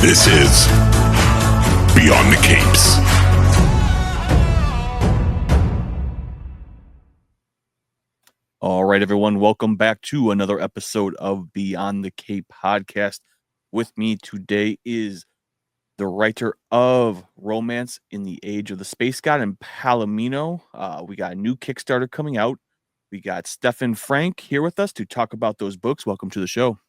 This is Beyond the Capes. All right, everyone. Welcome back to another episode of Beyond the Cape podcast. With me today is the writer of Romance in the Age of the Space God and Palomino. We got a new Kickstarter coming out. We got Stephan Franck here with us to talk about those books. Welcome to the show.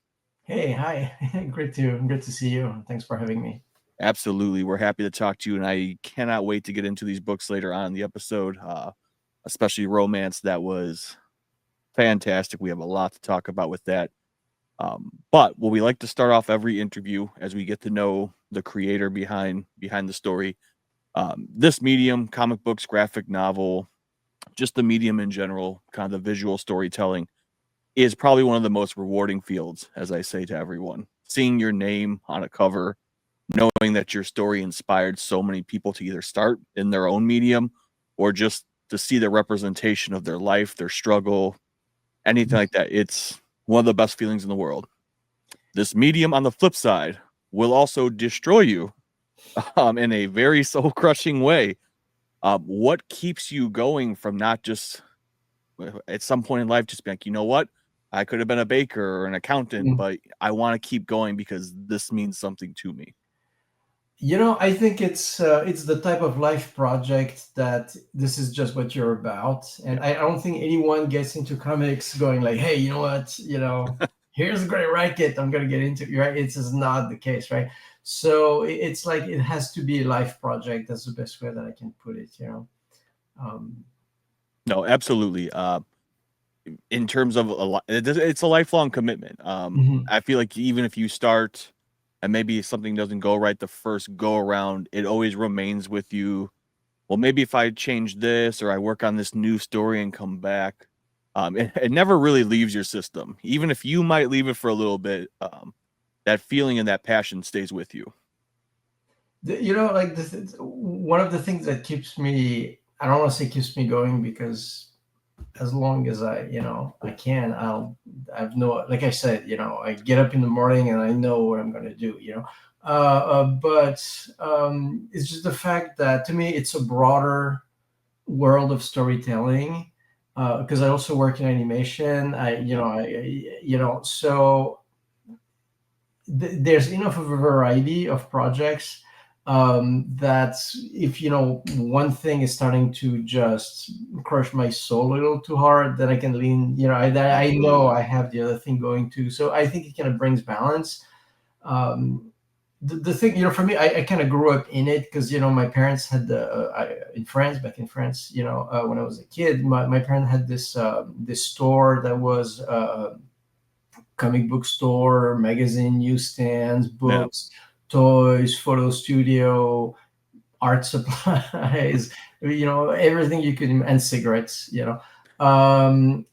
Hey, hi. Great to see you. Thanks for having me. Absolutely. We're happy to talk to you, and I cannot wait to get into these books later on in the episode, especially Romance. That was fantastic. We have a lot to talk about with that. But what we like to start off every interview as we get to know the creator behind the story. This medium, comic books, graphic novel, just the medium in general, kind of the visual storytelling, is probably one of the most rewarding fields, as I say to everyone. Seeing your name on a cover, knowing that your story inspired so many people to either start in their own medium or just to see the representation of their life, their struggle, anything like that. It's one of the best feelings in the world. This medium, on the flip side, will also destroy you in a very soul-crushing way. What keeps you going from not just at some point in life just being like, you know what? I could have been a baker or an accountant, but I want to keep going because this means something to me. You know, I think it's the type of life project that this is just what you're about, and I don't think anyone gets into comics going like, "Hey, you know what? Here's a great racket. I'm gonna get into it." Right? It's just not the case, right? So it's like it has to be a life project. That's the best way that I can put it. No, absolutely. In terms of it's a lifelong commitment. I feel like even if you start and maybe something doesn't go right the first go around, it always remains with you. Well, maybe if I change this or I work on this new story and come back, it never really leaves your system. Even if you might leave it for a little bit, that feeling and that passion stays with you. One of the things that keeps me, I don't want to say keeps me going, because as long as I can, I've no, like I said, I get up in the morning and I know what I'm going to do, but it's just the fact that to me, it's a broader world of storytelling, because I also work in animation. So there's enough of a variety of projects, that if one thing is starting to just crush my soul a little too hard, then I can lean, I know I have the other thing going too. So I think it kind of brings balance. The thing, for me, I kind of grew up in it because my parents had back in France, when I was a kid, my parents had this store that was comic book store, magazine newsstands, books, toys, photo studio, art supplies, everything you could, and cigarettes, and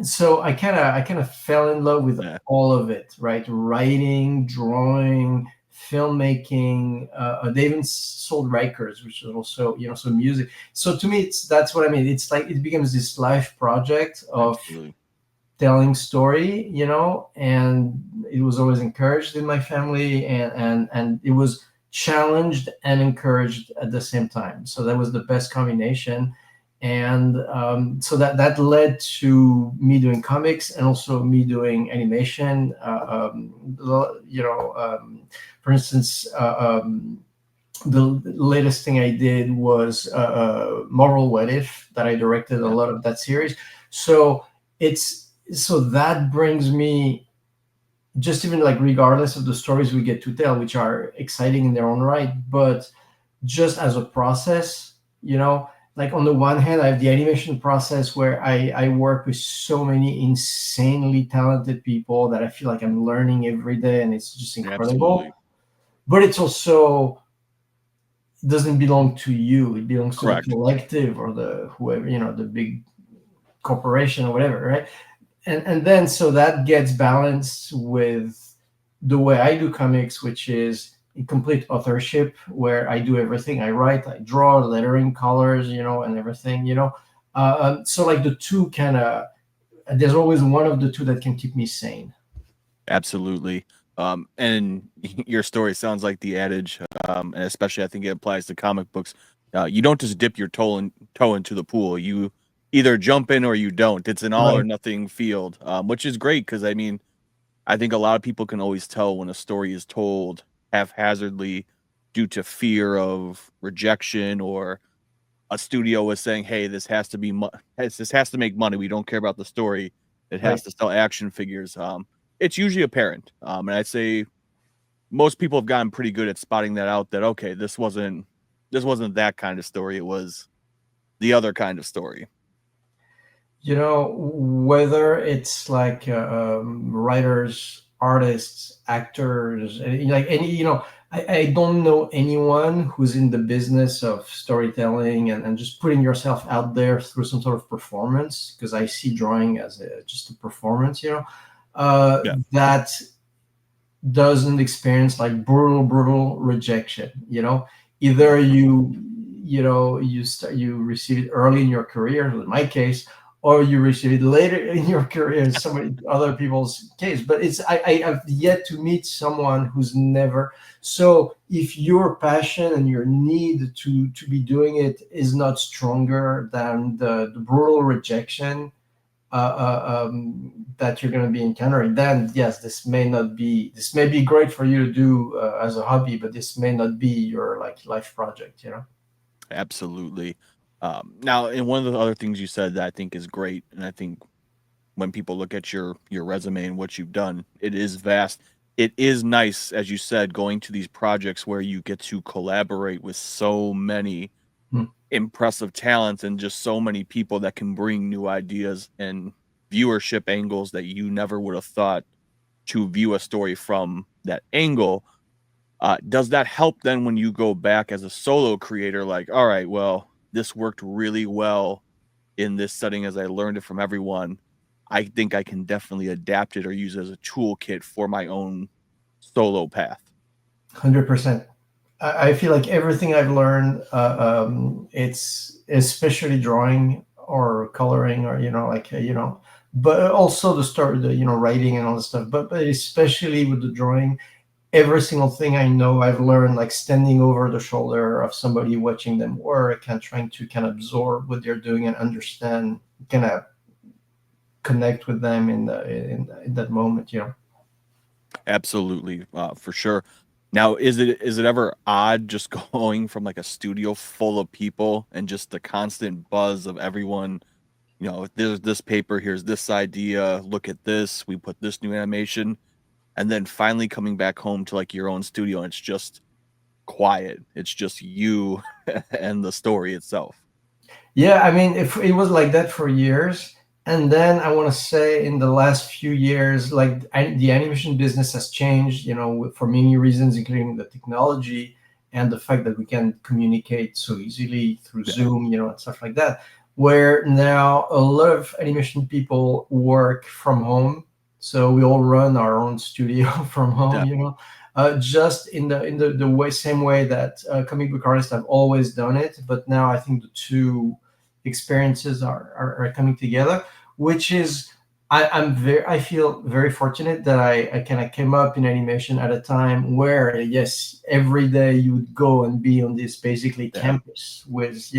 so I kind of fell in love with all of it, right? Writing, drawing, filmmaking. They even sold Rikers, which is also some music. So to me, that's what I mean. It's like it becomes this life project of telling story, and it was always encouraged in my family, and it was challenged and encouraged at the same time. So that was the best combination. And so that led to me doing comics and also me doing animation. For instance, the latest thing I did was Moral What If, that I directed a lot of that series. So that brings me, just even like regardless of the stories we get to tell, which are exciting in their own right, but just as a process, like on the one hand, I have the animation process where I work with so many insanely talented people that I feel like I'm learning every day, and it's just incredible. Absolutely. But it's also, it doesn't belong to you. It belongs to the collective or the whoever, the big corporation or whatever, right? And then so that gets balanced with the way I do comics, which is in complete authorship, where I do everything. I write, I draw, lettering, colors, and everything, so like the two kind of, there's always one of the two that can keep me sane. Absolutely. And your story sounds like the adage, and especially I think it applies to comic books. You don't just dip your toe into the pool. You either jump in or you don't. It's an all or Right. nothing field, which is great because I mean, I think a lot of people can always tell when a story is told haphazardly due to fear of rejection or a studio was saying, "Hey, this has to be this has to make money. We don't care about the story. It has Right. to sell action figures." It's usually apparent, and I'd say most people have gotten pretty good at spotting that out. That okay, this wasn't that kind of story. It was the other kind of story. Whether it's like writers, artists, actors, like any, I don't know anyone who's in the business of storytelling and just putting yourself out there through some sort of performance, because I see drawing as just a performance, Yeah, that doesn't experience like brutal rejection. Either you receive it early in your career, in my case, or you receive it later in your career in some other people's case. But I've yet to meet someone who's never. So if your passion and your need to be doing it is not stronger than the brutal rejection that you're going to be encountering, then yes, this may be great for you to do as a hobby, but this may not be your like life project. absolutely. Now, and one of the other things you said that I think is great, and I think when people look at your resume and what you've done, it is vast. It is nice, as you said, going to these projects where you get to collaborate with so many Hmm. impressive talents and just so many people that can bring new ideas and viewership angles that you never would have thought to view a story from that angle. Does that help then when you go back as a solo creator? Like, all right, well, this worked really well in this setting as I learned it from everyone. I think I can definitely adapt it or use it as a toolkit for my own solo path. 100%. I feel like everything I've learned, it's especially drawing or coloring, or but also the story, the writing and all the stuff, but especially with the drawing, every single thing I know I've learned, like standing over the shoulder of somebody, watching them work and trying to kind of absorb what they're doing and understand, kind of connect with them in that moment. Absolutely, for sure. Now, is it ever odd just going from like a studio full of people and just the constant buzz of everyone? There's this paper, here's this idea, look at this, we put this new animation, and then finally coming back home to like your own studio and it's just quiet. It's just you and the story itself. Yeah, I mean, if it was like that for years, and then I want to say in the last few years, like the animation business has changed, for many reasons, including the technology and the fact that we can communicate so easily through Yeah. Zoom, and stuff like that. Where now a lot of animation people work from home, so we all run our own studio from home, Yeah. just in the way, same way that comic book artists have always done it. But now I think the two experiences are coming together, which is, I feel very fortunate that I kind of came up in animation at a time where, yes, every day you would go and be on this basically Yeah. campus with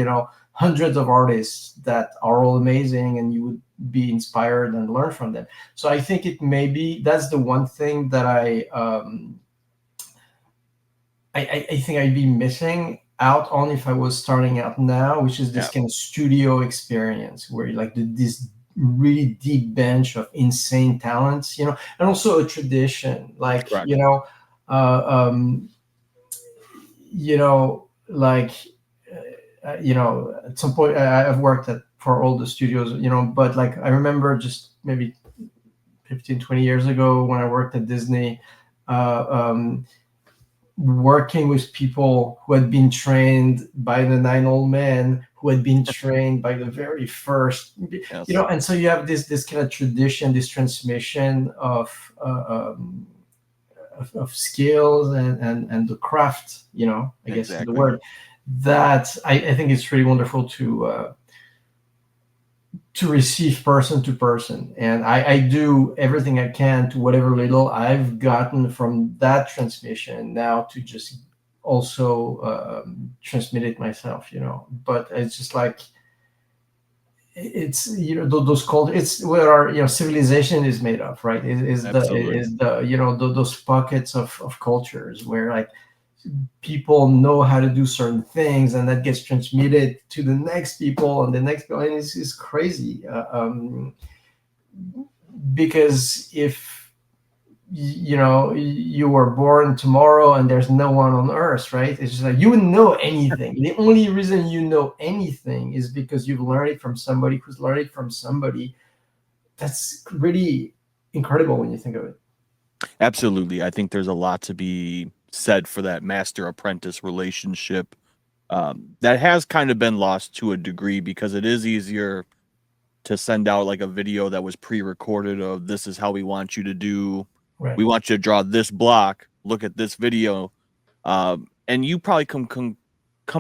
hundreds of artists that are all amazing, and you would be inspired and learn from them. So I think it maybe that's the one thing that I think I'd be missing out on if I was starting out now, which is this Yeah. kind of studio experience where you like this really deep bench of insane talents, and also a tradition, like Correct. uh, um, like at some point I've worked for all the studios, but like I remember just maybe 15, 20 years ago when I worked at Disney. Uh, um, Working with people who had been trained by the nine old men, who had been trained by the very first, Yes. and so you have this kind of tradition, this transmission of skills and the craft, I guess is the Exactly. word, that I think it's really wonderful to receive person to person. And I do everything I can to whatever little I've gotten from that transmission now to just also transmit it myself, but it's just like, it's, those cultures, it's where our, civilization is made of, right? Absolutely. Is the, those pockets of cultures where like people know how to do certain things, and that gets transmitted to the next people and the next people, and it's crazy, because if you were born tomorrow and there's no one on earth, right? It's just like you wouldn't know anything. The only reason you know anything is because you've learned it from somebody who's learned it from somebody. That's really incredible when you think of it. Absolutely. I think there's a lot to be said for that master apprentice relationship, that has kind of been lost to a degree, because it is easier to send out like a video that was pre-recorded of, this is how we want you to do. Right. We want you to draw this block. Look at this video. And you probably come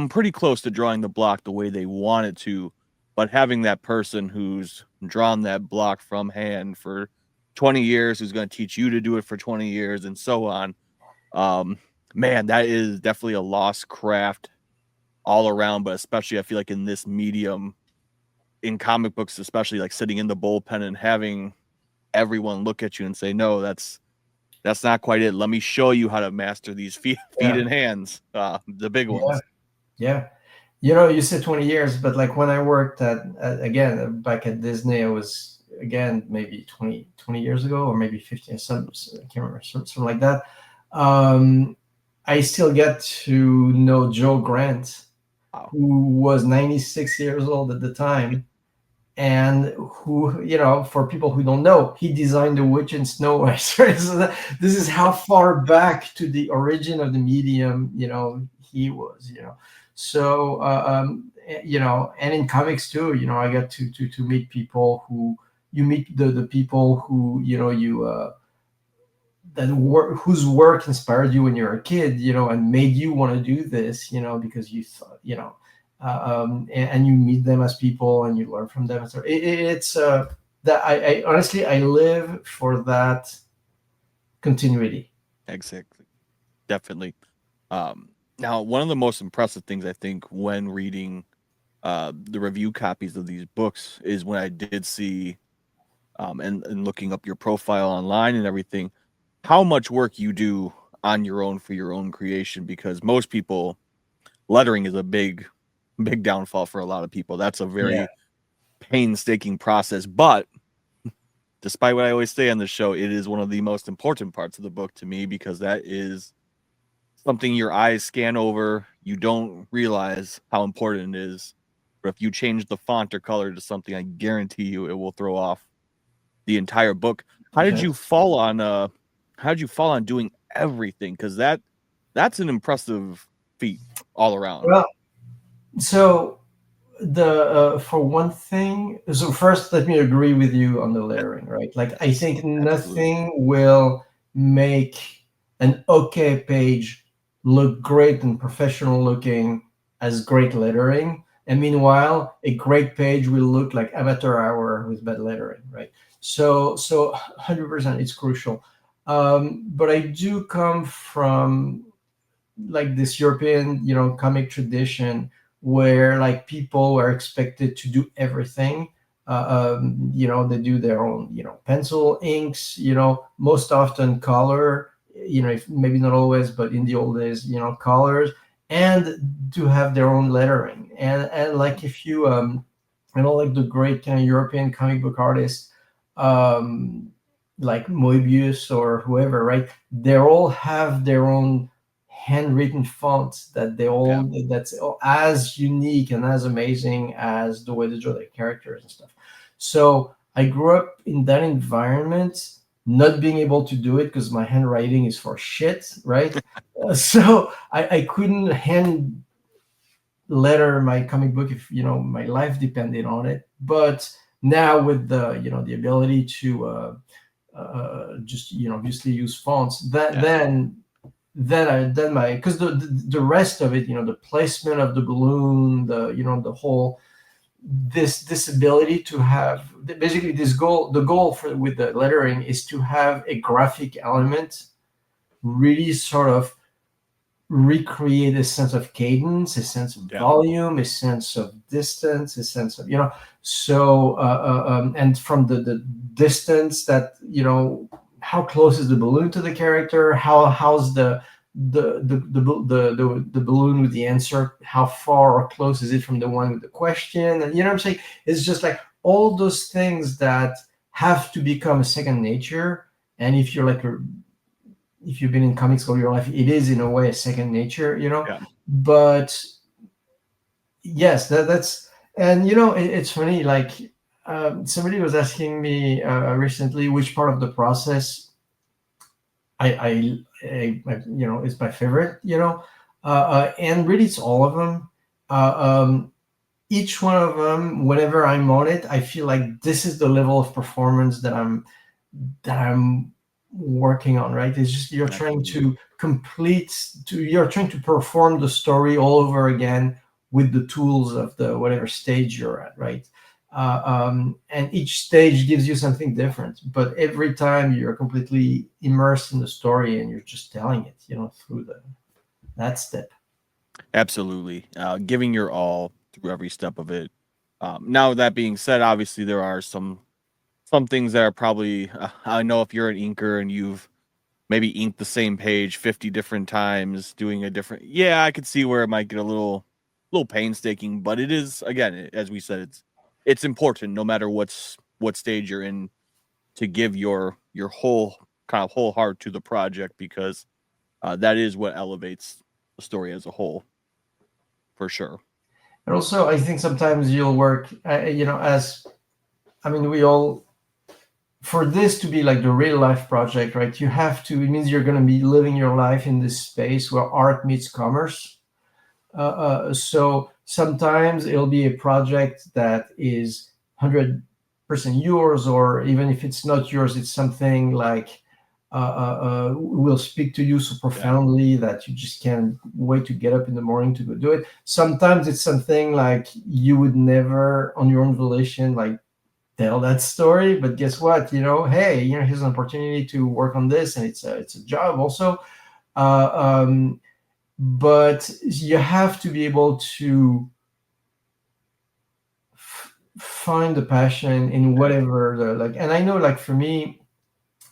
pretty close to drawing the block the way they want it to, but having that person who's drawn that block from hand for 20 years, who's going to teach you to do it for 20 years, and so on. Man, that is definitely a lost craft all around, but especially I feel like in this medium, in comic books, especially, like sitting in the bullpen and having everyone look at you and say, no, that's not quite it. Let me show you how to master these feet and hands, the big ones. Yeah. You said 20 years, but like when I worked again, back at Disney, I was, again, maybe 20 years ago, or maybe 15, I can't remember, something like that. I still get to know Joe Grant, who was 96 years old at the time, and who, for people who don't know, he designed the Witch in Snow White. So this is how far back to the origin of the medium, he was, So, and in comics too, I got to meet people who, you meet the people who, whose work inspired you when you were a kid, and made you want to do this, because you thought, and you meet them as people and you learn from them. So it's that I honestly, I live for that continuity. Exactly. Definitely. Now, one of the most impressive things I think when reading the review copies of these books is when I did see, and looking up your profile online and everything, how much work you do on your own for your own creation, because most people, lettering is a big downfall for a lot of people. That's a very painstaking process, but despite what I always say on the show, it is one of the most important parts of the book to me, because that is something your eyes scan over. You don't realize how important it is. But if you change the font or color to something, I guarantee you it will throw off the entire book. How did you fall on doing everything? Because that's an impressive feat all around. Well, so for one thing, so first let me agree with you on the lettering, right? Like, I think nothing will make an okay page look great and professional looking as great lettering, and meanwhile a great page will look like amateur hour with bad lettering, right? So 100% it's crucial. But I do come from like this European, comic tradition where like people are expected to do everything. They do their own, pencil, inks, most often color, if maybe not always, but in the old days, colors, and to have their own lettering. And like if you, like the great kind of European comic book artists, like Moebius or whoever, right? They all have their own handwritten fonts that that's as unique and as amazing as the way they draw their characters and stuff. So I grew up in that environment, not being able to do it because my handwriting is for shit, right? So I couldn't hand letter my comic book if my life depended on it. But now with the the ability to just obviously use fonts, then my, because the rest of it, the placement of the balloon, the the whole this ability to have basically this goal. The goal for with the lettering is to have a graphic element really sort of recreate a sense of cadence, a sense of volume, a sense of distance, a sense of, so and from the distance that, how close is the balloon to the character, how's the balloon with the answer, how far or close is it from the one with the question, and what I'm saying, it's just like all those things that have to become a second nature. And if you're like if you've been in comics all your life, it is in a way a second nature, but yes, that's, and it's funny, like somebody was asking me recently which part of the process I is my favorite, and really it's all of them. Each one of them, whenever I'm on it, I feel like this is the level of performance that I'm working on, right? It's just you're trying to you're trying to perform the story all over again with the tools of the whatever stage you're at, right? And each stage gives you something different, but every time you're completely immersed in the story and you're just telling it, through that step. Absolutely. Giving your all through every step of it. Now, that being said, obviously there are some things that are probably, I know if you're an inker and you've maybe inked the same page 50 different times, doing a different, I could see where it might get a little painstaking, but it is, again, as we said, it's important no matter what stage you're in, to give your whole heart to the project, because that is what elevates the story as a whole, for sure. And also, I think sometimes you'll work, we all, for this to be like the real life project, right? It means you're going to be living your life in this space where art meets commerce. So sometimes it'll be a project that is 100% yours, or even if it's not yours, it's something like will speak to you so profoundly that you just can't wait to get up in the morning to go do it. Sometimes it's something like you would never on your own volition like tell that story, but guess what, hey, here's an opportunity to work on this, and it's a job also. But you have to be able to find the passion in whatever and I know, like, for me,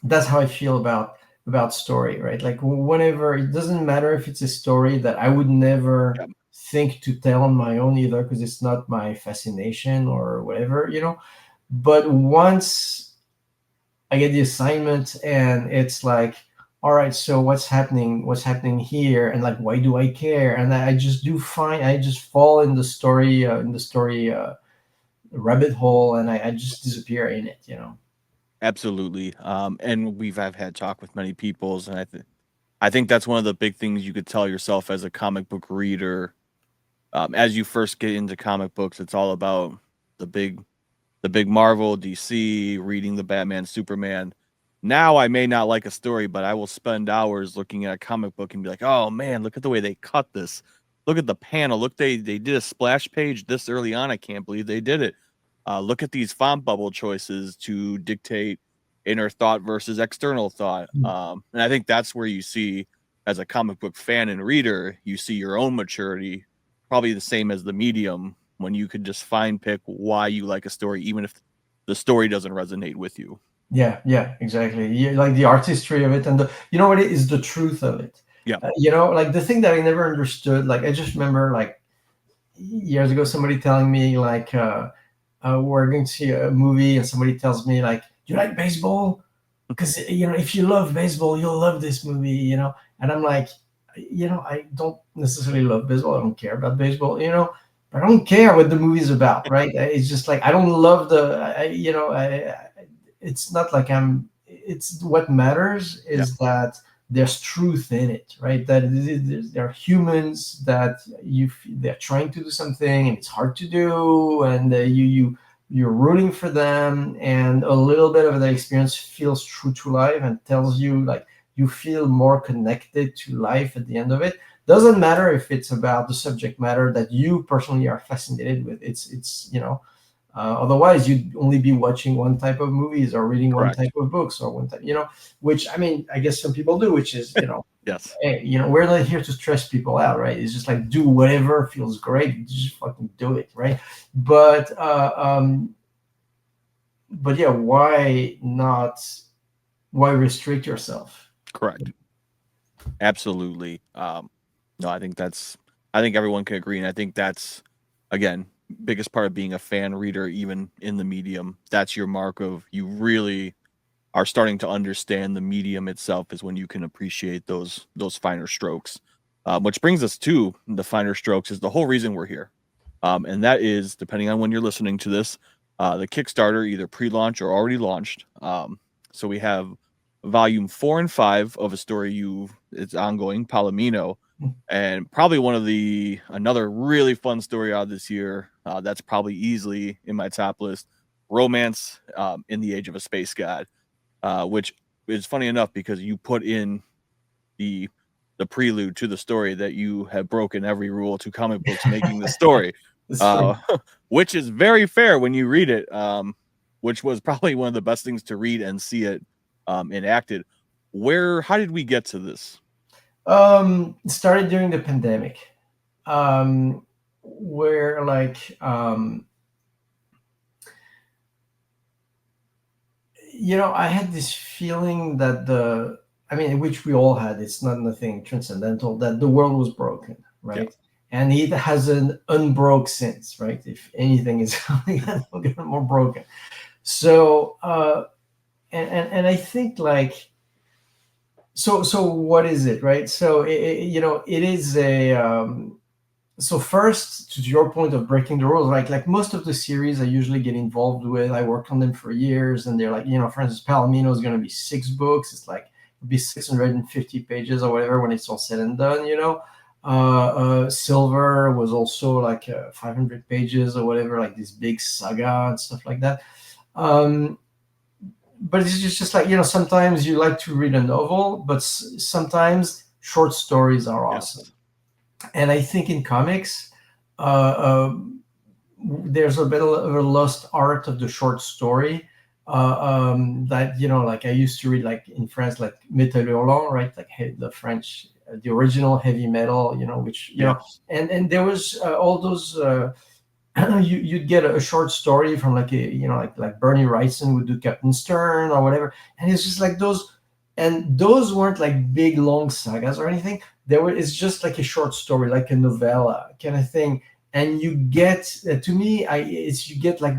that's how I feel about story, right? Like, whenever, it doesn't matter if it's a story that I would never think to tell on my own either, because it's not my fascination or whatever, but once I get the assignment and it's like, all right, so what's happening here, and like, why do I care? And I just fall in the story rabbit hole, and I just disappear in it, Absolutely. And I've had talk with many peoples, and I think that's one of the big things you could tell yourself as a comic book reader. As you first get into comic books, it's all about the big Marvel, DC, reading the Batman, Superman. Now I may not like a story, but I will spend hours looking at a comic book and be like, oh man, look at the way they cut this. Look at the panel. Look, they did a splash page this early on. I can't believe they did it. Look at these font bubble choices to dictate inner thought versus external thought. And I think that's where you see, as a comic book fan and reader, you see your own maturity, probably the same as the medium, when you could just pick why you like a story, even if the story doesn't resonate with you. Yeah, exactly. Like the artistry of it, and what it is, the truth of it. Yeah. Like the thing that I never understood, like I just remember like years ago, somebody telling me like, we're going to see a movie, and somebody tells me like, do you like baseball? Because, if you love baseball, you'll love this movie, and I'm like, I don't necessarily love baseball. I don't care about baseball, but I don't care what the movie's about, right? It's just like, I don't love it's not like it's what matters is that there's truth in it, right? That there are humans that they're trying to do something and it's hard to do, and you're rooting for them, and a little bit of the experience feels true to life and tells you like you feel more connected to life at the end of it. Doesn't matter if it's about the subject matter that you personally are fascinated with. It's otherwise you'd only be watching one type of movies or reading one Correct. type of books or one type, which I mean, I guess some people do, which is, Yes. hey, we're not here to stress people out, right? It's just like do whatever feels great, just fucking do it, right? But yeah, why not? Why restrict yourself? Correct. Absolutely. No, I think everyone can agree. And I think that's, again, biggest part of being a fan reader, even in the medium. That's your mark of you really are starting to understand the medium itself, is when you can appreciate those finer strokes. Which brings us to the finer strokes is the whole reason we're here. And that is, depending on when you're listening to this, the Kickstarter either pre-launch or already launched. So we have volume 4 and 5 of a story it's ongoing, Palomino, and probably another really fun story out of this year. That's probably easily in my top list, Romance in the Age of a Space God, which is funny enough because you put in the prelude to the story that you have broken every rule to comic books making the story, which is very fair when you read it, which was probably one of the best things to read and see it enacted. How did we get to this? It started during the pandemic, where I had this feeling that which we all had, it's not nothing transcendental, that the world was broken, right? Yeah. And it hasn't unbroke since, right? If anything, is getting more broken. So, and I think so what is it, right? So it is a so first, to your point of breaking the rules, like most of the series I usually get involved with, I worked on them for years, and they're like, for instance, Palomino is going to be 6 books. It's like it'll be 650 pages or whatever when it's all said and done. Silver was also like 500 pages or whatever, like this big saga and stuff like that. But it's just like, sometimes you like to read a novel, but sometimes short stories are awesome. Yes. And I think in comics, there's a bit of a lost art of the short story that, like I used to read, like in France, like Metal Hurlant, right? Like the French, the original heavy metal, which, and there was all those, you'd get a short story from like Bernie Wrightson would do Captain Stern or whatever. And it's just like those weren't like big, long sagas or anything. It's just like a short story, like a novella kind of thing. And you get, to me, you get like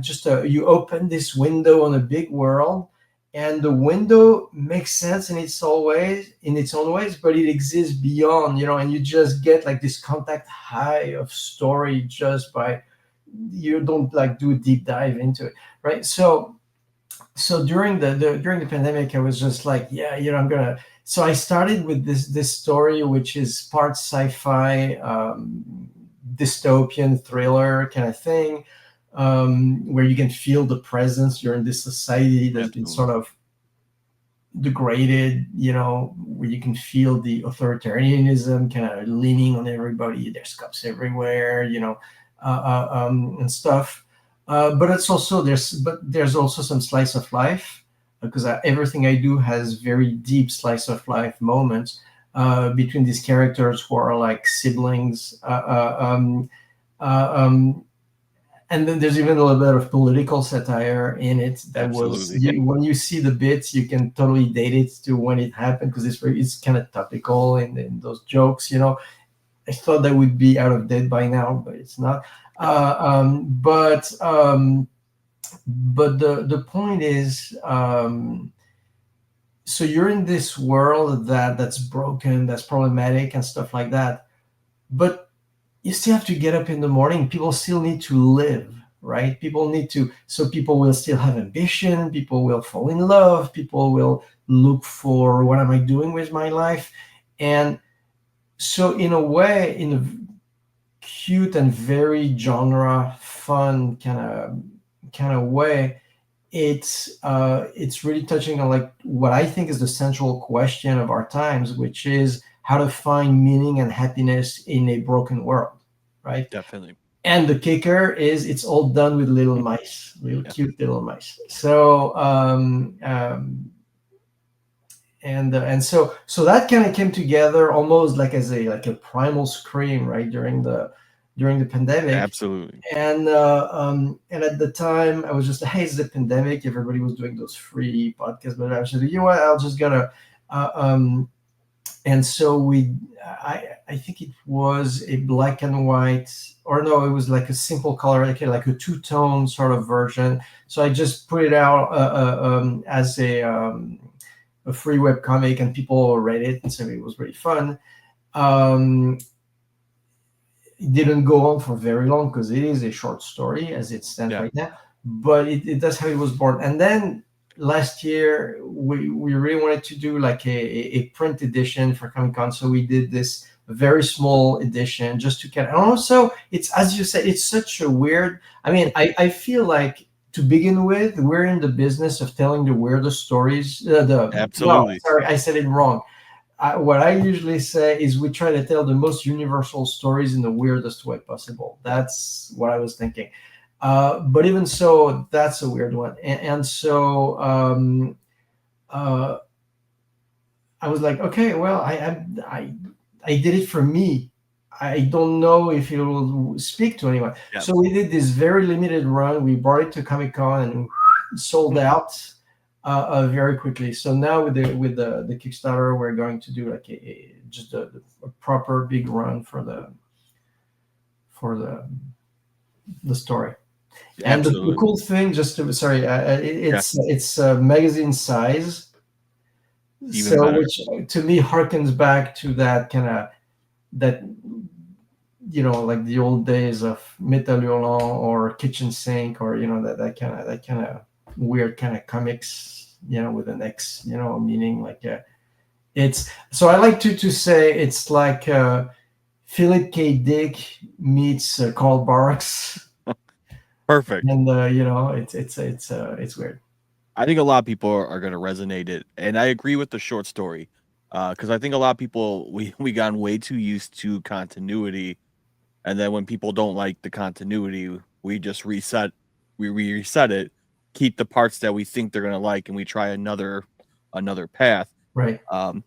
you open this window on a big world, and the window makes sense in its own ways, but it exists beyond, and you just get like this contact high of story just by, you don't like do a deep dive into it, right? So during the pandemic, I was just like, so I started with this story, which is part sci-fi, dystopian thriller kind of thing, where you can feel the presence. You're in this society that's been sort of degraded, where you can feel the authoritarianism kind of leaning on everybody. There's cops everywhere, and stuff. But there's also some slice of life, because everything I do has very deep slice of life moments between these characters who are like siblings. And then there's even a little bit of political satire in it. When you see the bits, you can totally date it to when it happened, because it's kind of topical in those jokes. I thought that would be out of date by now, but it's not. But the point is, so you're in this world that's broken, that's problematic and stuff like that, but you still have to get up in the morning. People still need to live, right? So people will still have ambition, people will fall in love, people will look for, what am I doing with my life? And so in a way, in a cute and very genre fun kind of way, it's really touching on like what I think is the central question of our times, which is, how to find meaning and happiness in a broken world, right? Definitely. And the kicker is it's all done with little mice, little Yeah. cute little mice. So and so that kind of came together almost like as a primal scream, right, during the pandemic. Absolutely. And at the time I was just, hey, it's the pandemic, everybody was doing those free podcasts, but I was just, you know what, I'll just gonna and so I think it was a black and white, or no, it was like a simple color, like a two-tone sort of version. So I just put it out as a free web comic, and people read it, and so it was really fun. Um, it didn't go on for very long because it is a short story as it stands Yeah. right now, but that's how it was born. And then last year we really wanted to do like a print edition for Comic Con, so we did this very small edition just to get. And also, it's, as you said, it's such a weird. I mean, I feel like, to begin with, we're in the business of telling the weirdest stories. No, Absolutely. sorry, I said it wrong. What I usually say is we try to tell the most universal stories in the weirdest way possible. That's what I was thinking. But even so, that's a weird one. And so I was like, okay, well, I did it for me. I don't know if it will speak to anyone. Yeah. So we did this very limited run. We brought it to Comic Con and sold out very quickly. So now with the Kickstarter, we're going to do like just a proper big run for the story. And the cool thing, just to, sorry, it's magazine size. Even so better. Which to me harkens back to that kind of, that, you know, like the old days of Metal Hurlant or Kitchen Sink, or, you know, that kind of weird kind of comics, you know, with an X, you know, meaning like it's, so I like to say it's like Philip K. Dick meets Karl Barks. Perfect. And you know, it's weird. I think a lot of people are going to resonate it, and I agree with the short story, because I think a lot of people, we gotten way too used to continuity, and then when people don't like the continuity, we just reset it, keep the parts that we think they're going to like, and we try another path. Right. And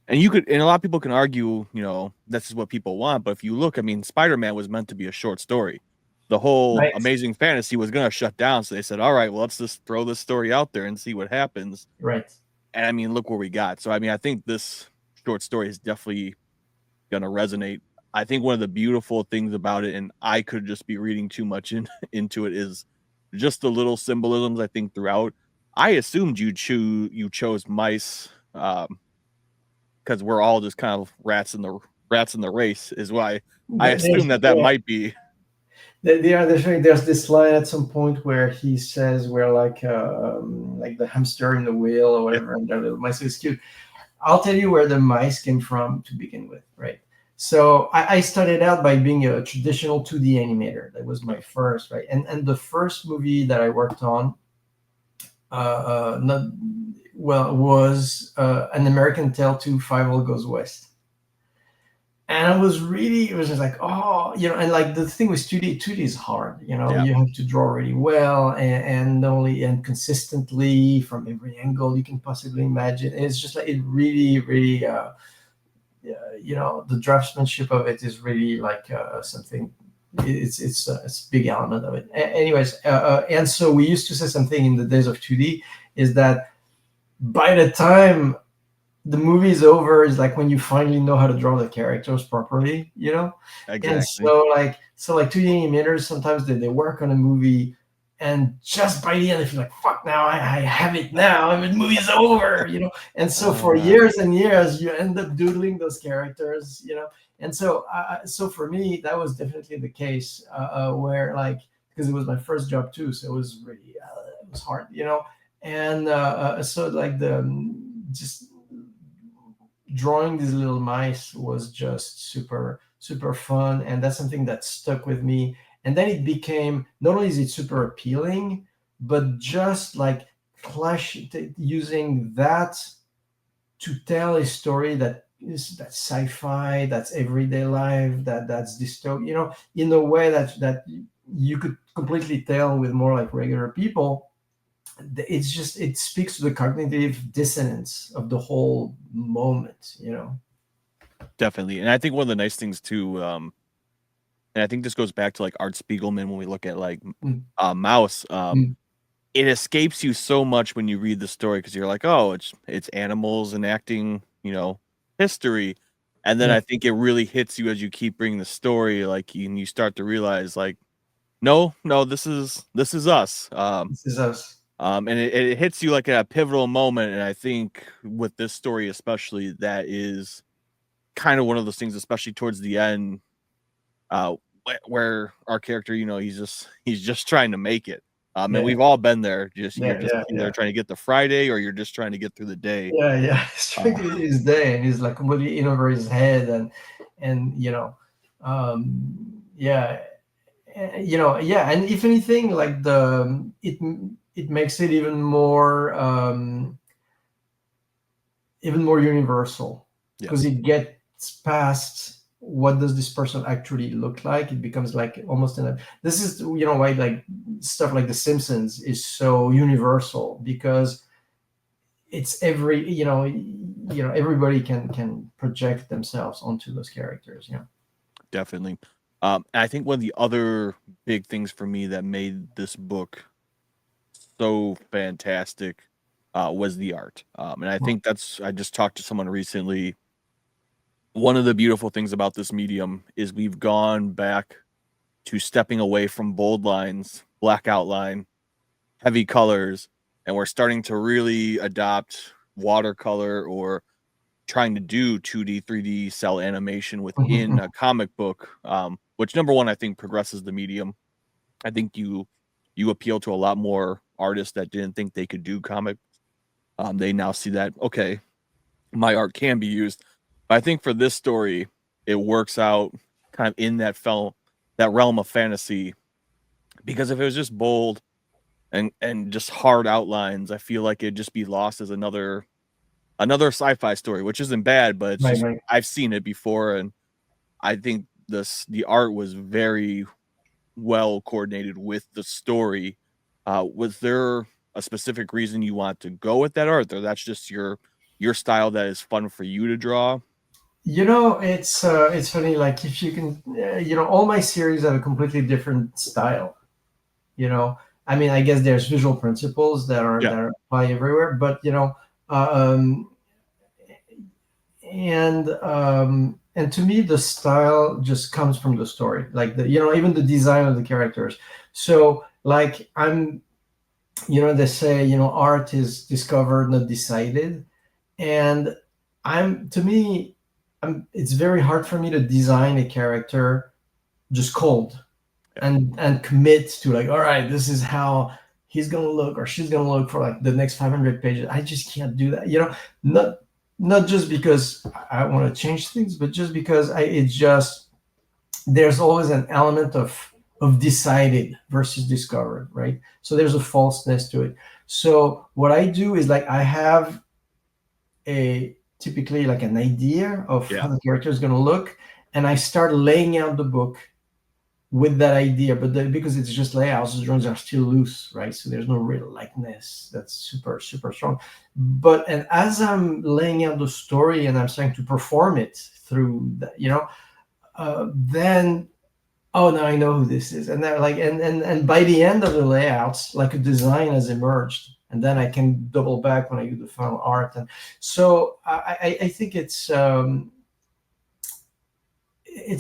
a lot of people can argue, you know, this is what people want, but if you look, I mean, Spider-Man was meant to be a short story. The whole Right. Amazing Fantasy was going to shut down, so they said, all right, well, let's just throw this story out there and see what happens. Right. And I mean, look where we got. So I mean, I think this short story is definitely going to resonate. I think one of the beautiful things about it, and I could just be reading too much into it, is just the little symbolisms I think throughout. I assumed you chose mice, because we're all just kind of rats in the race, is why I assume that might be. There's this line at some point where he says we're like the hamster in the wheel or whatever, and the little mice is cute. I'll tell you where the mice came from to begin with, right? So I started out by being a traditional 2D animator. That was my first, right? And the first movie that I worked on, was An American Tale 2: Fievel Goes West. And it was just like, oh, you know, and like the thing with 2D is hard, you know, you have to draw really well and consistently from every angle you can possibly imagine. It's just like, it really, really, you know, the draftsmanship of it is really like something. It's a big element of it. Anyways, and so we used to say something in the days of 2D is that by the time the movie is over, is like when you finally know how to draw the characters properly, you know. Exactly. And so like 2D animators, sometimes they work on a movie, and just by the end, they feel like, fuck, now I have it now, and the movie is over, you know. And so for years and years, you end up doodling those characters, you know. And so so for me, that was definitely the case, where, like, because it was my first job too, so it was really it was hard, you know. And so like just drawing these little mice was just super, super fun, and that's something that stuck with me. And then it became, not only is it super appealing, but just like using that to tell a story that that's sci-fi, that's everyday life, that's dystopian, in a way that you could completely tell with more like regular people. It's just, it speaks to the cognitive dissonance of the whole moment. Definitely. And I think one of the nice things too, and I think this goes back to like Art Spiegelman when we look at like Mm, Mouse. mm, It escapes you so much when you read the story because you're like, oh, it's animals enacting, history. And then yeah, I think it really hits you as you keep bringing the story, like and you start to realize, like, no, no, this is us. this is us. And it hits you like at a pivotal moment. And I think with this story especially, that is kind of one of those things, especially towards the end, uh, where our character, he's just trying to make it. And Yeah, we've all been there. You're yeah, just yeah, either yeah. trying to get the Friday or you're just trying to get through the day. Yeah, yeah. He's trying to Uh, get his day, and he's like completely in over his head, and yeah, yeah. And if anything, like it makes it even more universal, because yes, it gets past what does this person actually look like. It becomes like almost this is why like stuff like The Simpsons is so universal, because it's everybody can project themselves onto those characters. Yeah. definitely. And I think one of the other big things for me that made this book so fantastic was the art. And I think I just talked to someone recently. One of the beautiful things about this medium is we've gone back to stepping away from bold lines, black outline, heavy colors, and we're starting to really adopt watercolor or trying to do 2D, 3D cell animation within Mhm. a comic book, which number one, I think progresses the medium. I think you appeal to a lot more artists that didn't think they could do comic. They now see that, okay, my art can be used. But I think for this story, it works out kind of in that realm of fantasy, because if it was just bold and just hard outlines, I feel like it'd just be lost as another sci-fi story, which isn't bad, but it's Right, just right. I've seen it before, and I think the art was very well coordinated with the story. Was there a specific reason you want to go with that art, or that's just your style that is fun for you to draw? It's funny. Like, if you can, all my series have a completely different style. You know, I mean, I guess there's visual principles Yeah, that apply everywhere, but uh, um, and to me, the style just comes from the story, like even the design of the characters. So, like, they say, art is discovered, not decided. And to me, it's very hard for me to design a character just cold, yeah, and commit to, like, all right, this is how he's gonna look or she's gonna look for like the next 500 pages. I just can't do that. Not not just because I want to change things, but just because it's just, there's always an element of decided versus discovered, right? So there's a falseness to it. So what I do is, like, I have a typically like an idea of how yeah, the character is going to look, and I start laying out the book with that idea. But because it's just layouts, the drawings are still loose, right? So there's no real likeness that's super super strong. And as I'm laying out the story and I'm starting to perform it through that, then, oh, now I know who this is. And then, like, and by the end of the layouts, like, a design has emerged, and then I can double back when I do the final art. And so I think it's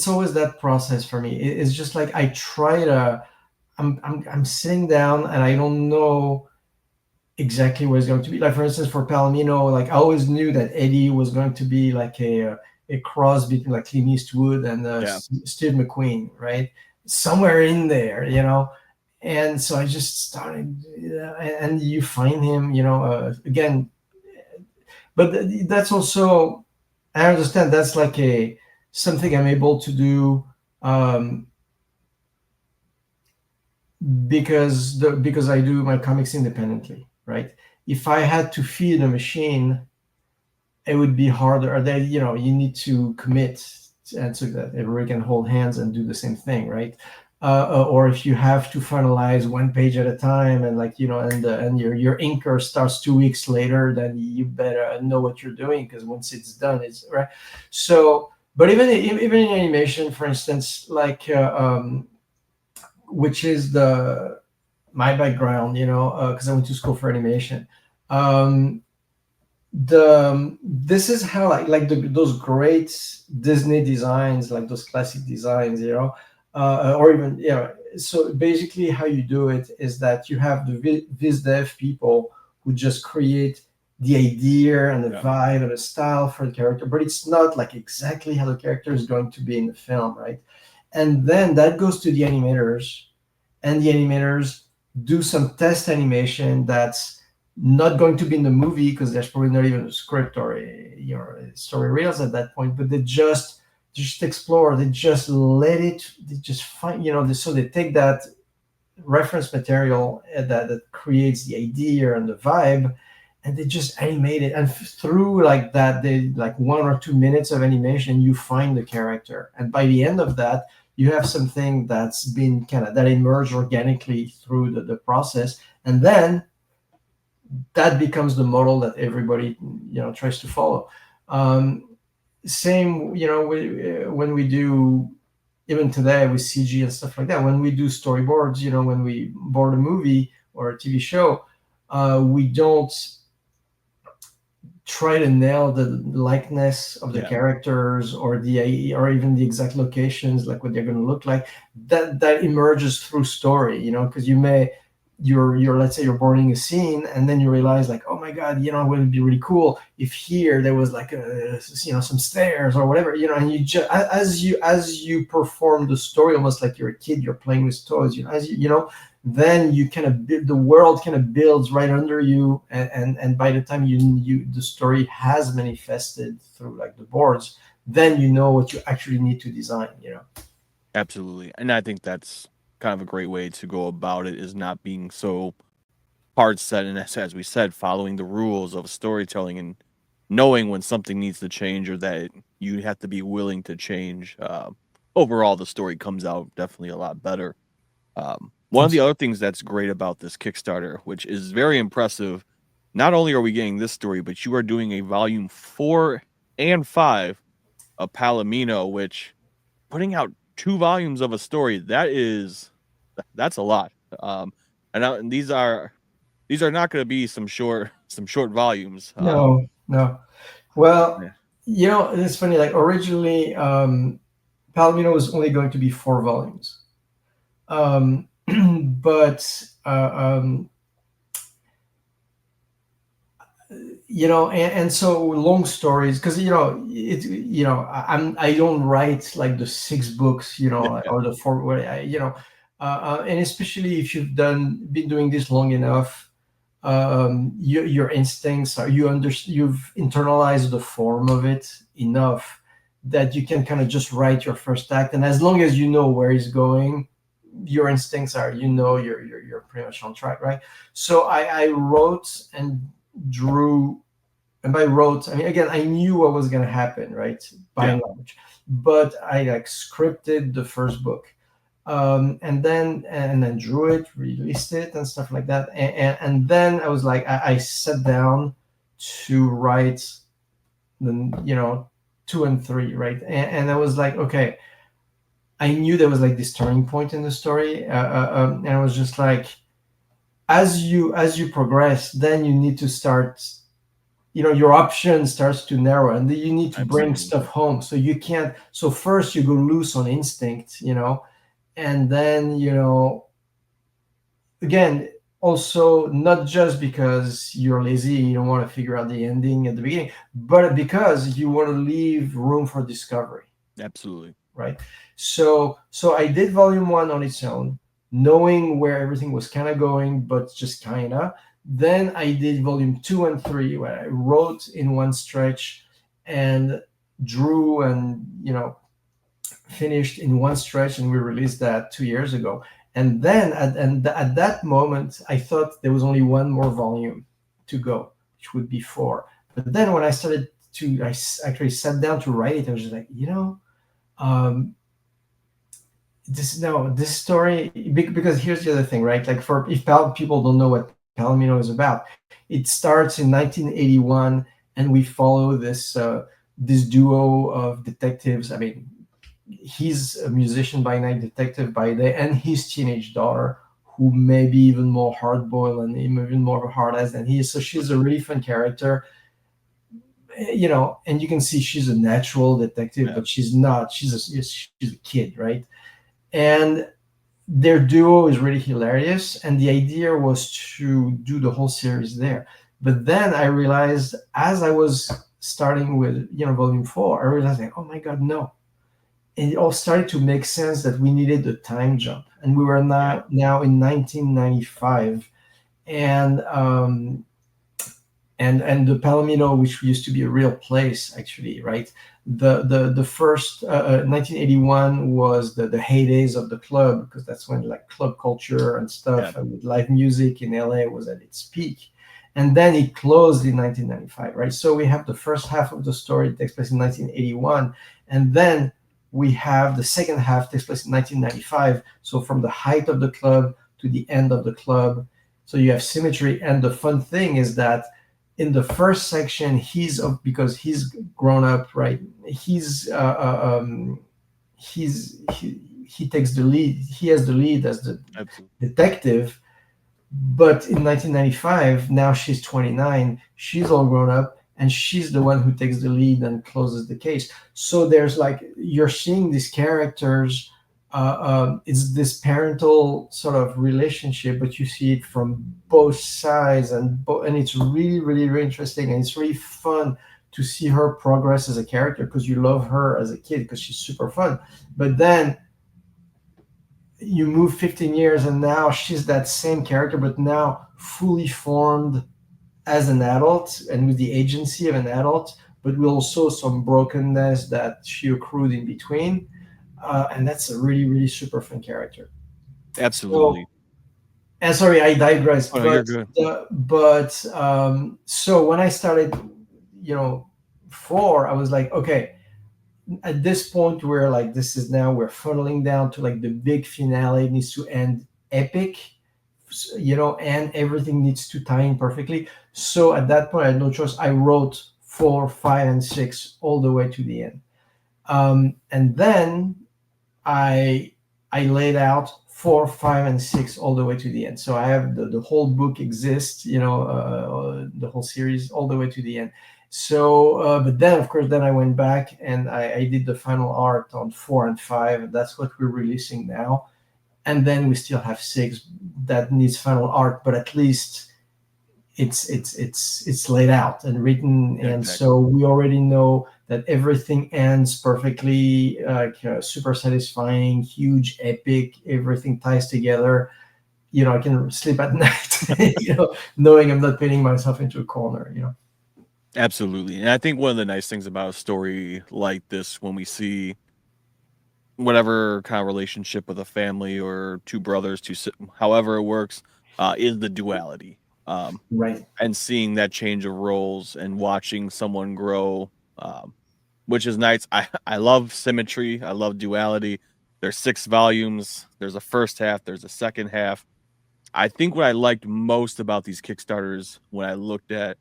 always that process for me. It's just like, I try to, I'm sitting down and I don't know exactly what it's going to be. Like, for instance, for Palomino, like, I always knew that Eddie was going to be like a cross between like Clint Eastwood and yeah. Steve McQueen, right? Somewhere in there, And so I just started, and you find him, again. But that's also, I understand that's like a something I'm able to do, um, because I do my comics independently, right? If I had to feed a machine it would be harder. Or that, you need to commit, and so that everybody can hold hands and do the same thing, right? Or if you have to finalize one page at a time, and and your inker starts 2 weeks later, then you better know what you're doing, because once it's done, it's right. So, but even in animation, for instance, which is my background, because I went to school for animation. Um, this is how those great Disney designs, like those classic designs, or even So basically, how you do it is that you have the viz dev people who just create the idea and the vibe and the style for the character, but it's not like exactly how the character is going to be in the film, right? And then that goes to the animators, and the animators do some test animation that's not going to be in the movie, because there's probably not even a script or story rails at that point, but they just explore, they just let it, they just find, so they take that reference material that creates the idea and the vibe, and they just animate it, and through like that, they like 1 or 2 minutes of animation, you find the character, and by the end of that, you have something that's been that emerged organically through the process, and then that becomes the model that everybody tries to follow. Same, when we do, even today with CG and stuff like that, when we do storyboards, when we board a movie or a TV show, we don't try to nail the likeness of the characters, or even the exact locations, like what they're going to look like. That emerges through story, because you're let's say you're boarding a scene, and then you realize, like, oh my god, it would be really cool if here there was like some stairs or whatever, and you just as you perform the story, almost like you're a kid, you're playing with toys, then you kind of the world kind of builds right under you, and by the time the story has manifested through like the boards, then you know what you actually need to design. Absolutely. And I think that's kind of a great way to go about it, is not being so hard set, and as we said, following the rules of storytelling, and knowing when something needs to change, or that you have to be willing to change. Overall, the story comes out definitely a lot better. One of the other things that's great about this Kickstarter, which is very impressive, not only are we getting this story, but you are doing a volume 4 and 5 of Palomino, which, putting out 2 volumes of a story, that's a lot. And these are not going to be some short volumes. No. Well, Yeah. it's funny. Like, originally, Palomino was only going to be 4 volumes, but and so long stories, because I don't write like the 6 books, or the 4, where and especially if you've been doing this long enough, your instincts are, you've internalized the form of it enough that you can kind of just write your first act, and as long as you know where it's going, your instincts are, you're pretty much on track, right? So I wrote and drew, and by wrote, I mean, again, I knew what was going to happen, right, by and large, but I like scripted the first book, and then drew it, released it, and stuff like that, and then I was like, I sat down to write the 2 and 3, right, and I was like, okay, I knew there was like this turning point in the story, and I was just like, as you progress, then you need to start, your option starts to narrow, and then you need to bring stuff home. So you can't. So first you go loose on instinct, and then again, also not just because you're lazy, you don't want to figure out the ending at the beginning, but because you want to leave room for discovery. Absolutely. Right. So I did volume 1 on its own, knowing where everything was kind of going, but just kind of. Then I did volume 2 and 3, where I wrote in one stretch and drew and finished in one stretch, and we released that 2 years ago. And then at that moment, I thought there was only one more volume to go, which would be 4. But then when I started actually sat down to write it. I was just like, um, this story, because here's the other thing, right? Like, for if people don't know what Palomino is about, it starts in 1981, and we follow this duo of detectives. I mean, he's a musician by night, detective by day, and his teenage daughter, who may be even more hard boiled and even more of a hard ass than he is. So she's a really fun character, and you can see she's a natural detective, Yeah. but she's not. She's a kid, right? And their duo is really hilarious, and the idea was to do the whole series there. But then I realized, as I was starting with volume 4, I realized, like, oh my god, no. And it all started to make sense that we needed a time jump, and we were Yeah. now in 1995. And and the Palomino, which used to be a real place, actually, right? The first 1981 was the heydays of the club, because that's when, like, club culture and stuff, Yeah. and with live music in LA was at its peak. And then it closed in 1995, right? So we have the first half of the story takes place in 1981, and then we have the second half takes place in 1995. So from the height of the club to the end of the club, so you have symmetry. And the fun thing is that in the first section, because he's grown up, right? He takes the lead. He has the lead as the Absolutely. detective. But in 1995, now she's 29. She's all grown up, and she's the one who takes the lead and closes the case. So there's, like, you're seeing these characters. It's this parental sort of relationship, but you see it from both sides, and it's really, really, really interesting, and it's really fun to see her progress as a character, because you love her as a kid because she's super fun. But then you move 15 years, and now she's that same character, but now fully formed as an adult and with the agency of an adult, but with also some brokenness that she accrued in between. And that's a really, really super fun character. So, Absolutely. and sorry, I digress. Oh, no, you're good. So when I started, 4, I was like, okay, at this point, we're like, we're funneling down to, like, the big finale. It needs to end epic, and everything needs to tie in perfectly. So at that point, I had no choice. I wrote 4, 5, and 6 all the way to the end. And then I I laid out 4, 5, and 6 all the way to the end. So I have the whole book exists, the whole series all the way to the end. So, but then, of course, then I went back and I did the final art on 4 and 5. That's what we're releasing now. And then we still have 6 that needs final art, but at least it's laid out and written, Yeah, and exactly. so we already know that everything ends perfectly, like, super satisfying, huge, epic. Everything ties together. I can sleep at night, knowing I'm not pinning myself into a corner. Absolutely. And I think one of the nice things about a story like this, when we see whatever kind of relationship with a family or two brothers, however it works, is the duality. Right. And seeing that change of roles and watching someone grow, which is nice. I love symmetry. I love duality. There's 6 volumes. There's a first half. There's a second half. I think what I liked most about these Kickstarters when I looked at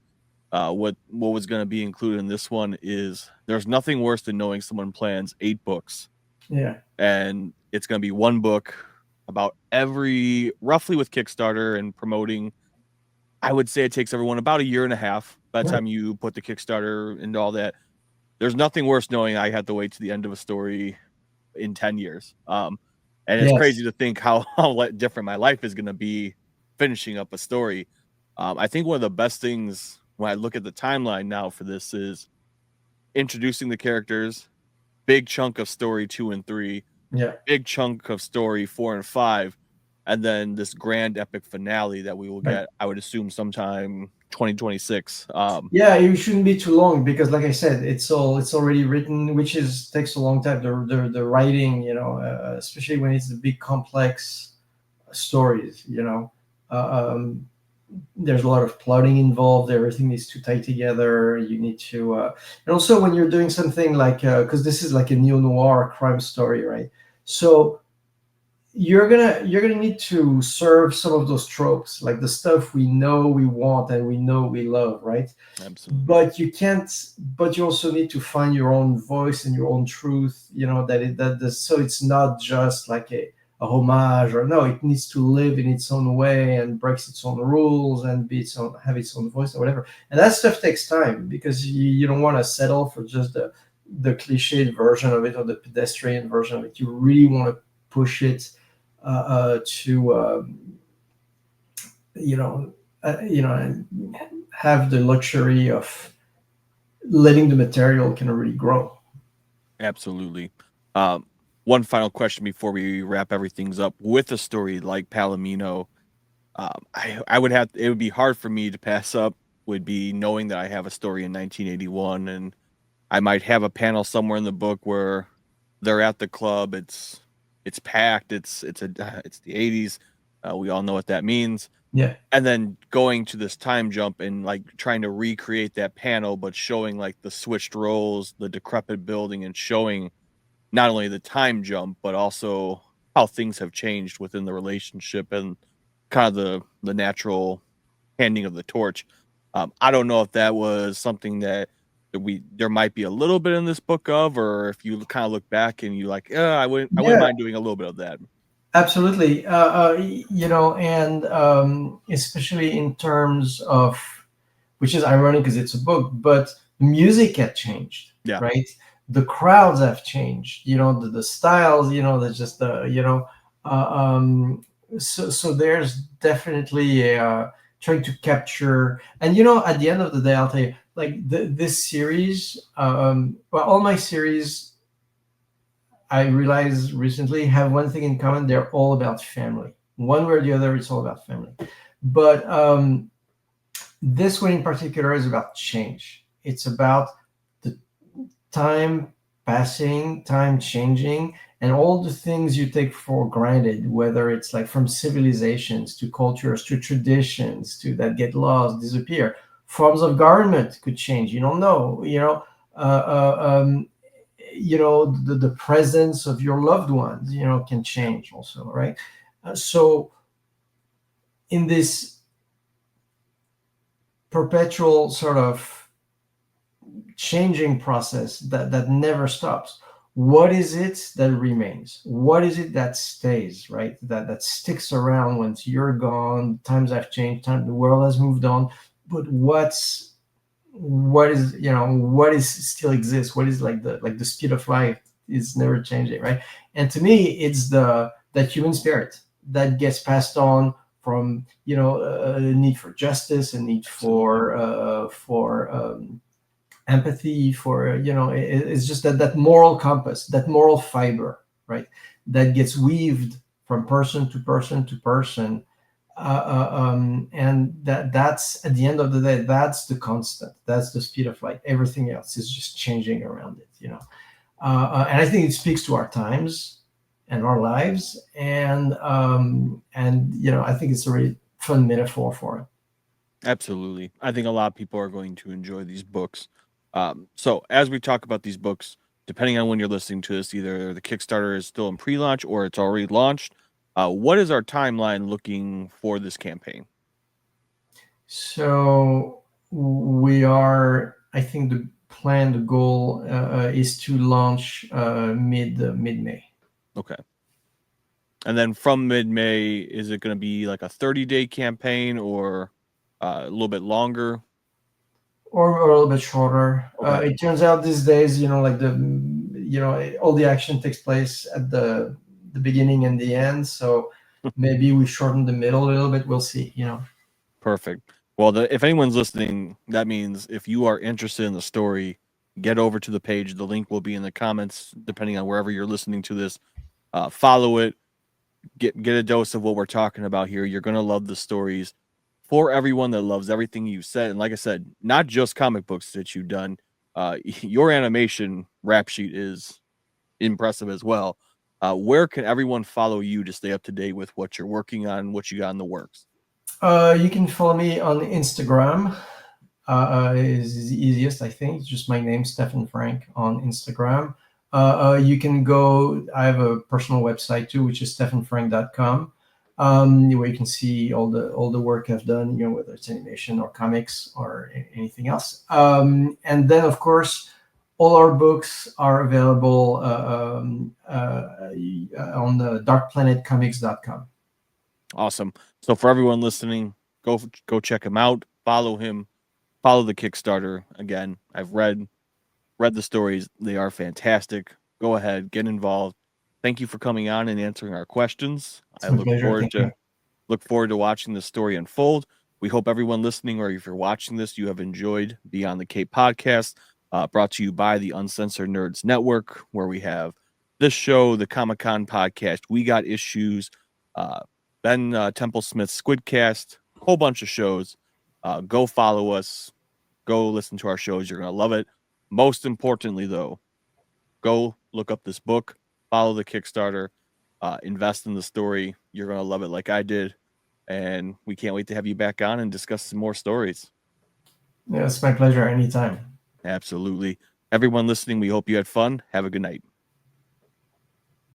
what was going to be included in this one is there's nothing worse than knowing someone plans 8 books Yeah. and it's going to be one book about every roughly with Kickstarter and promoting. I would say it takes everyone about a year and a half by the Right. time you put the Kickstarter and all that. There's nothing worse knowing I had to wait to the end of a story in 10 years. And it's Yes. crazy to think how different my life is going to be finishing up a story. I think one of the best things when I look at the timeline now for this is introducing the characters, big chunk of story 2 and 3, Yeah. big chunk of story 4 and 5, and then this grand epic finale that we will Right. get, I would assume sometime 2026. Yeah, it shouldn't be too long, because, like I said, it's already written, which is takes a long time. The writing, especially when it's the big complex stories. Uh, um, there's a lot of plotting involved. Everything needs to tie together. You need to, and also when you're doing something like, because this is like a neo-noir crime story, right? So you're gonna need to serve some of those tropes, like the stuff we know we want and we know we love, right? Absolutely. But you can't. But you also need to find your own voice and your own truth. So it's not just like a homage, or no, it needs to live in its own way and breaks its own rules and have its own voice or whatever. And that stuff takes time, because you don't want to settle for just the cliched version of it or the pedestrian version of it. You really want to push it to you know and have the luxury of letting the material can really grow. Absolutely. One final question before we wrap everything up. With a story like Palomino, I would have, it would be hard for me to pass up, would be knowing that I have a story in 1981, and I might have a panel somewhere in the book where they're at the club. It's packed. It's the 80s. We all know what that means. Yeah. And then going to this time jump and like trying to recreate that panel, but showing like the switched roles, the decrepit building, and showing not only the time jump, but also how things have changed within the relationship and kind of the natural handing of the torch. I don't know if that was something that there might be a little bit in this book of, or if you kind of look back and you like, I wouldn't Yeah, mind doing a little bit of that. absolutely. And especially in terms of, which is ironic because it's a book, but music had changed, Yeah. right? The crowds have changed, the styles, that's just so there's definitely trying to capture. And at the end of the day, I'll tell you, like this series, well, all my series, I realized recently, have one thing in common: they're all about family. One way or the other, it's all about family. But this one in particular is about change. It's about the time passing, time changing, and all the things you take for granted, whether it's like from civilizations to cultures to traditions to that get lost, disappear. Forms of government could change. You don't know. The presence of your loved ones, can change also, right? So in this perpetual sort of changing process that never stops, what is it that remains? What is it that stays, right? That sticks around once you're gone. Times have changed, the world has moved on, but what is still exists, what is like the speed of light is never changing, right? And to me, it's that human spirit that gets passed on from a need for justice, a need for empathy, for it's just that moral compass, that moral fiber, right, that gets weaved from person to person to person. And that's at the end of the day, that's the constant, that's the speed of light. Everything else is just changing around it, and I think it speaks to our times and our lives, and I think it's a really fun metaphor for it. Absolutely. I think a lot of people are going to enjoy these books. So as we talk about these books, depending on when you're listening to this, either the Kickstarter is still in pre-launch or it's already launched. What is our timeline looking for this campaign? So we are, I think the plan, the goal is to launch mid May. Okay. And then from mid-May, is it going to be like a 30-day campaign or a little bit longer? Or a little bit shorter. Okay. It turns out these days, like all the action takes place at the beginning and the end. So maybe we shorten the middle a little bit. We'll see. Perfect. Well, if anyone's listening, that means if you are interested in the story, get over to the page. The link will be in the comments, depending on wherever you're listening to this. Follow it. Get a dose of what we're talking about here. You're gonna love the stories. For everyone that loves everything you said, and like I said, not just comic books that you've done, your animation rap sheet is impressive as well. Where can everyone follow you to stay up to date with what you're working on, what you got in the works? You can follow me on Instagram. Is the easiest, I think. It's just my name, Stephan Franck, on Instagram. You can go. I have a personal website too, which is stephanfrank.com, where you can see all the work I've done, whether it's animation or comics or anything else. And then, of course, all our books are available on darkplanetcomics.com. Awesome. So for everyone listening, go check him out. Follow him. Follow the Kickstarter. Again, I've read the stories. They are fantastic. Go ahead, get involved. Thank you for coming on and answering our questions. It's my pleasure. Thank you. Look forward to watching the story unfold. We hope everyone listening, or if you're watching this, you have enjoyed Beyond the Cape podcast, brought to you by the Uncensored Nerds Network, where we have this show, the Comic-Con podcast, We Got Issues, Ben Templesmith's Squidcast, a whole bunch of shows. Go follow us. Go listen to our shows. You're going to love it. Most importantly, though, go look up this book, follow the Kickstarter, invest in the story. You're going to love it like I did. And we can't wait to have you back on and discuss some more stories. Yeah, it's my pleasure anytime. Absolutely. Everyone listening, we hope you had fun. Have a good night.